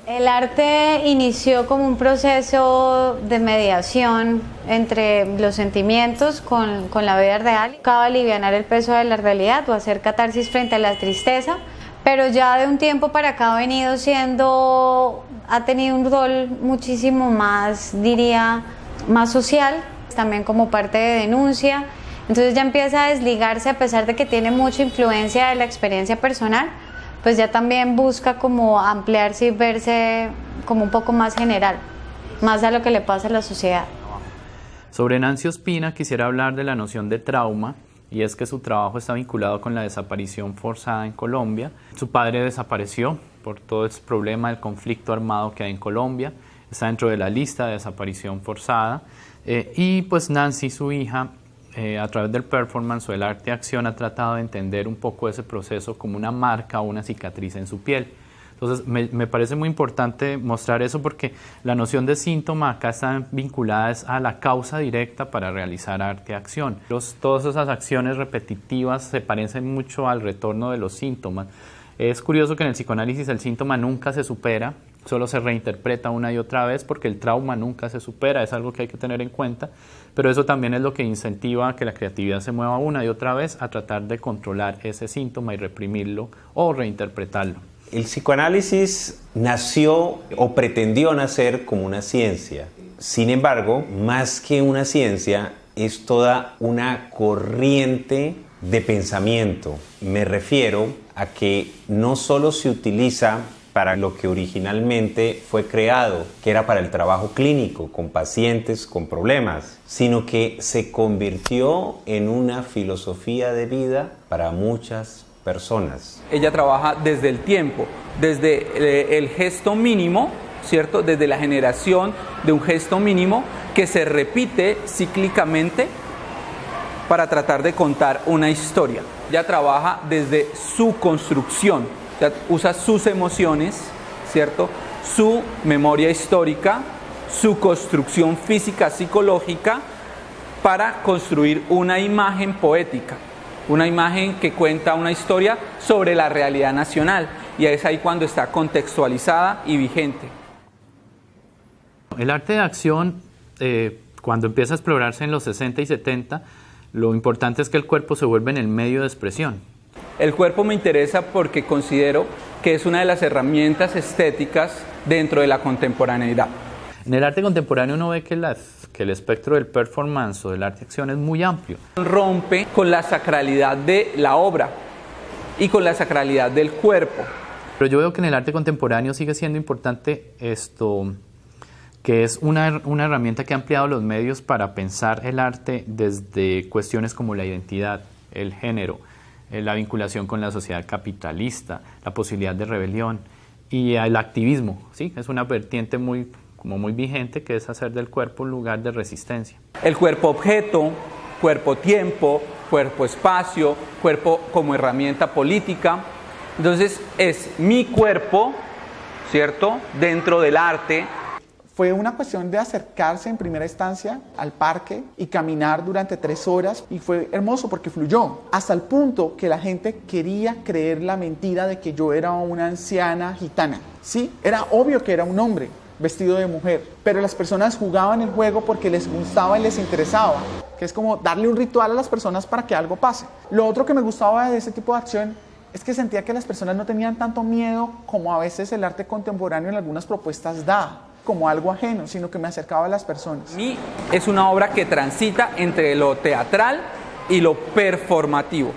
El arte inició como un proceso de mediación entre los sentimientos con la vida real. Buscaba alivianar el peso de la realidad o hacer catarsis frente a la tristeza, pero ya de un tiempo para acá ha tenido un rol muchísimo más, diría, más social, también como parte de denuncia. Entonces ya empieza a desligarse, a pesar de que tiene mucha influencia de la experiencia personal, pues ya también busca como ampliarse y verse como un poco más general, más a lo que le pasa a la sociedad. Sobre Nancy Ospina quisiera hablar de la noción de trauma, y es que su trabajo está vinculado con la desaparición forzada en Colombia. Su padre desapareció por todo ese problema del conflicto armado que hay en Colombia, está dentro de la lista de desaparición forzada, y pues Nancy, su hija, a través del performance o del arte de acción ha tratado de entender un poco ese proceso como una marca o una cicatriz en su piel. Entonces me parece muy importante mostrar eso porque la noción de síntoma acá está vinculada a la causa directa para realizar arte de acción. Todas esas acciones repetitivas se parecen mucho al retorno de los síntomas. Es curioso que en el psicoanálisis el síntoma nunca se supera, solo se reinterpreta una y otra vez porque el trauma nunca se supera, es algo que hay que tener en cuenta, pero eso también es lo que incentiva a que la creatividad se mueva una y otra vez a tratar de controlar ese síntoma y reprimirlo o reinterpretarlo. El psicoanálisis nació o pretendió nacer como una ciencia. Sin embargo, más que una ciencia, es toda una corriente de pensamiento. Me refiero a que no solo se utiliza para lo que originalmente fue creado, que era para el trabajo clínico, con pacientes con problemas, sino que se convirtió en una filosofía de vida para muchas personas. Ella trabaja desde el tiempo, desde el gesto mínimo, ¿cierto? Desde la generación de un gesto mínimo que se repite cíclicamente para tratar de contar una historia. Ella trabaja desde su construcción, usa sus emociones, ¿cierto? Su memoria histórica, su construcción física, psicológica, para construir una imagen poética, una imagen que cuenta una historia sobre la realidad nacional, y es ahí cuando está contextualizada y vigente. El arte de acción, cuando empieza a explorarse en los 60 y 70, lo importante es que el cuerpo se vuelve en el medio de expresión. El cuerpo me interesa porque considero que es una de las herramientas estéticas dentro de la contemporaneidad. En el arte contemporáneo uno ve que el espectro del performance o del arte de acción es muy amplio. Rompe con la sacralidad de la obra y con la sacralidad del cuerpo. Pero yo veo que en el arte contemporáneo sigue siendo importante esto, que es una herramienta que ha ampliado los medios para pensar el arte desde cuestiones como la identidad, el género, la vinculación con la sociedad capitalista, la posibilidad de rebelión y el activismo. ¿Sí? Es una vertiente muy vigente, que es hacer del cuerpo un lugar de resistencia. El cuerpo objeto, cuerpo tiempo, cuerpo espacio, cuerpo como herramienta política. Entonces es mi cuerpo, ¿cierto?, dentro del arte. Fue una cuestión de acercarse en primera instancia al parque y caminar durante 3 horas, y fue hermoso porque fluyó hasta el punto que la gente quería creer la mentira de que yo era una anciana gitana. Sí, era obvio que era un hombre vestido de mujer, pero las personas jugaban el juego porque les gustaba y les interesaba, que es como darle un ritual a las personas para que algo pase. Lo otro que me gustaba de ese tipo de acción es que sentía que las personas no tenían tanto miedo como a veces el arte contemporáneo en algunas propuestas da, como algo ajeno, sino que me acercaba a las personas. Y es una obra que transita entre lo teatral y lo performativo,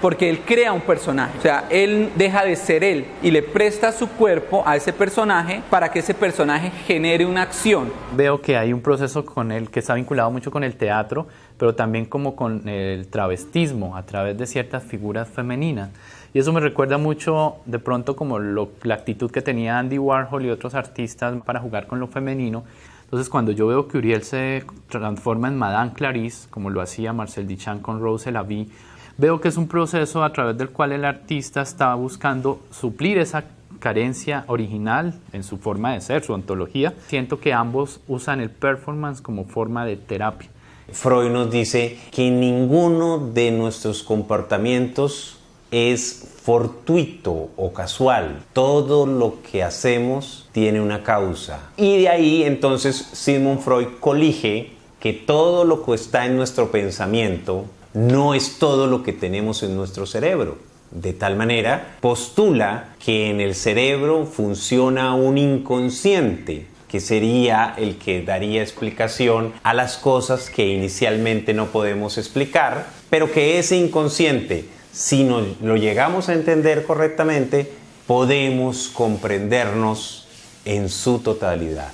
porque él crea un personaje, o sea, él deja de ser él y le presta su cuerpo a ese personaje para que ese personaje genere una acción. Veo que hay un proceso con él que está vinculado mucho con el teatro, pero también como con el travestismo a través de ciertas figuras femeninas. Y eso me recuerda mucho de pronto como la actitud que tenía Andy Warhol y otros artistas para jugar con lo femenino. Entonces cuando yo veo que Uriel se transforma en Madame Clarisse, como lo hacía Marcel Duchamp con Rose Lavie, veo que es un proceso a través del cual el artista está buscando suplir esa carencia original en su forma de ser, su ontología. Siento que ambos usan el performance como forma de terapia. Freud nos dice que ninguno de nuestros comportamientos es fortuito o casual. Todo lo que hacemos tiene una causa. Y de ahí entonces Sigmund Freud colige que todo lo que está en nuestro pensamiento no es todo lo que tenemos en nuestro cerebro. De tal manera, postula que en el cerebro funciona un inconsciente, que sería el que daría explicación a las cosas que inicialmente no podemos explicar, pero que ese inconsciente, si lo llegamos a entender correctamente, podemos comprendernos en su totalidad.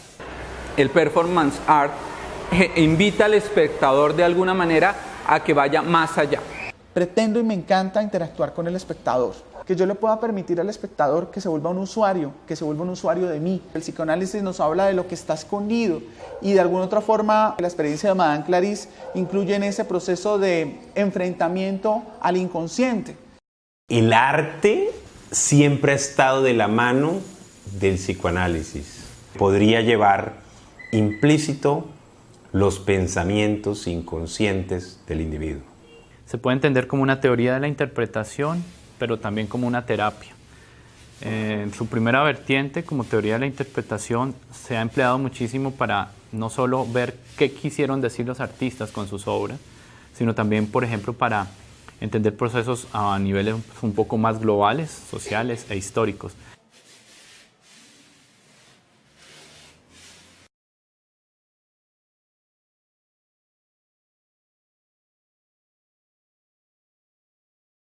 El performance art invita al espectador de alguna manera a que vaya más allá. Pretendo y me encanta interactuar con el espectador, que yo le pueda permitir al espectador que se vuelva un usuario, de mí. El psicoanálisis nos habla de lo que está escondido y de alguna otra forma la experiencia de Madame Clarisse incluye en ese proceso de enfrentamiento al inconsciente. El arte siempre ha estado de la mano del psicoanálisis. Podría llevar implícito los pensamientos inconscientes del individuo. Se puede entender como una teoría de la interpretación, pero también como una terapia. En su primera vertiente, como teoría de la interpretación, se ha empleado muchísimo para no solo ver qué quisieron decir los artistas con sus obras, sino también, por ejemplo, para entender procesos a niveles un poco más globales, sociales e históricos.